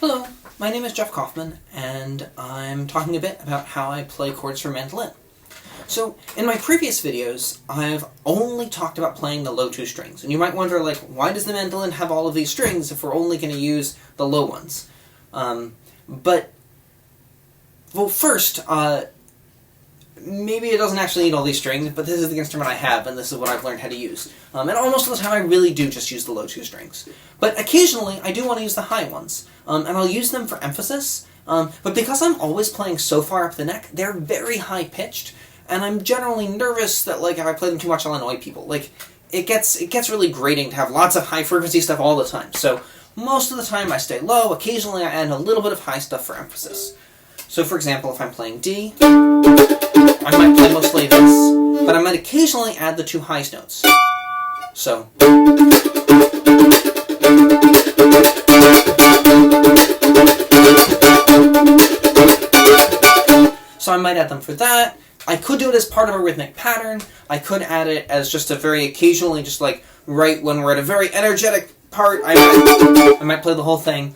Hello, my name is Jeff Kaufman, and I'm talking a bit about how I play chords for mandolin. So, in my previous videos, I've only talked about playing the low two strings, and you might wonder, like, why does the mandolin have all of these strings if we're only going to use the low ones? First, maybe it doesn't actually need all these strings, but this is the instrument I have, and this is what I've learned how to use. And almost all the time I really do just use the low two strings. But occasionally, I do want to use the high ones, and I'll use them for emphasis, but because I'm always playing so far up the neck, they're very high-pitched, and I'm generally nervous that, like, if I play them too much, I'll annoy people. Like, it gets really grating to have lots of high-frequency stuff all the time, so most of the time I stay low. Occasionally I add a little bit of high stuff for emphasis. So, for example, if I'm playing D, I might play mostly this, but I might occasionally add the two highest notes. So I might add them for that. I could do it as part of a rhythmic pattern. I could add it as just a very occasionally, just like right when we're at a very energetic part, I might play the whole thing.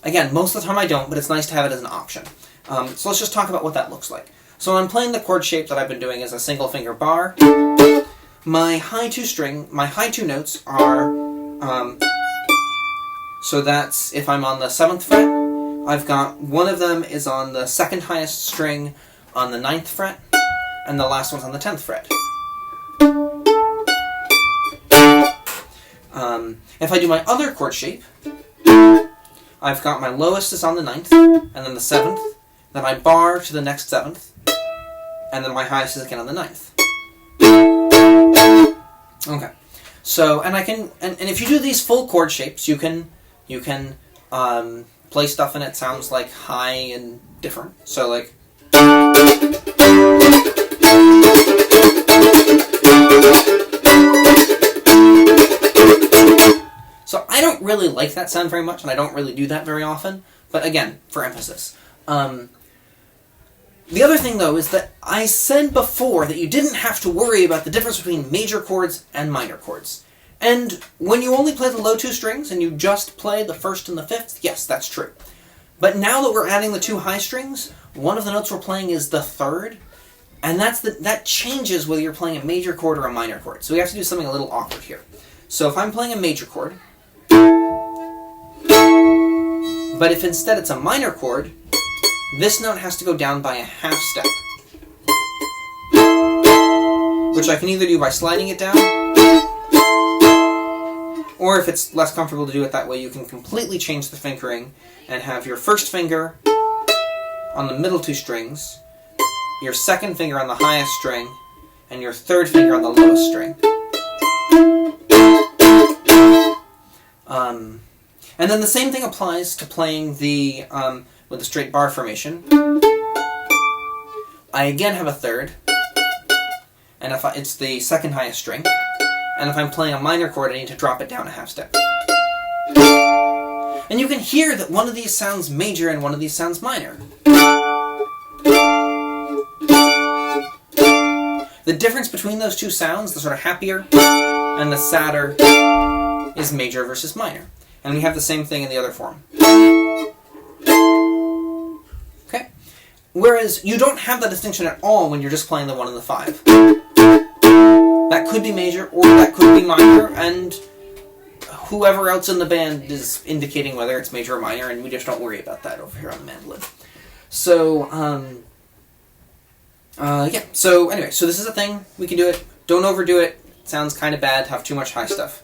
Again, most of the time I don't, but it's nice to have it as an option. So let's just talk about what that looks like. So when I'm playing the chord shape that I've been doing as a single finger bar, my high two notes are, so that's if I'm on the 7th fret, I've got one of them is on the second highest string on the 9th fret, and the last one's on the 10th fret. If I do my other chord shape, I've got my lowest is on the 9th, and then the 7th, then I bar to the next 7th, and then my highest is again on the 9th. Okay, so, and if you do these full chord shapes, you can play stuff and it sounds like high and different. So like, so I don't really like that sound very much, and I don't really do that very often, but again, for emphasis. The other thing, though, is that I said before that you didn't have to worry about the difference between major chords and minor chords. And when you only play the low two strings and you just play the 1st and the 5th, yes, that's true. But now that we're adding the two high strings, one of the notes we're playing is the 3rd, and that changes whether you're playing a major chord or a minor chord. So we have to do something a little awkward here. So if I'm playing a major chord, but if instead it's a minor chord, this note has to go down by a half step, which I can either do by sliding it down, or if it's less comfortable to do it that way, you can completely change the fingering and have your first finger on the middle two strings, your second finger on the highest string, and your third finger on the lowest string. And then the same thing applies to playing the with the straight bar formation. I again have a 3rd, and it's the second highest string, and if I'm playing a minor chord, I need to drop it down a half step. And you can hear that one of these sounds major and one of these sounds minor. The difference between those two sounds, the sort of happier and the sadder, is major versus minor. And we have the same thing in the other form. Okay? Whereas you don't have that distinction at all when you're just playing the 1 and the 5. That could be major, or that could be minor, and whoever else in the band is indicating whether it's major or minor, and we just don't worry about that over here on the mandolin. So, yeah. So anyway, so this is a thing. We can do it. Don't overdo it. It sounds kind of bad to have too much high stuff.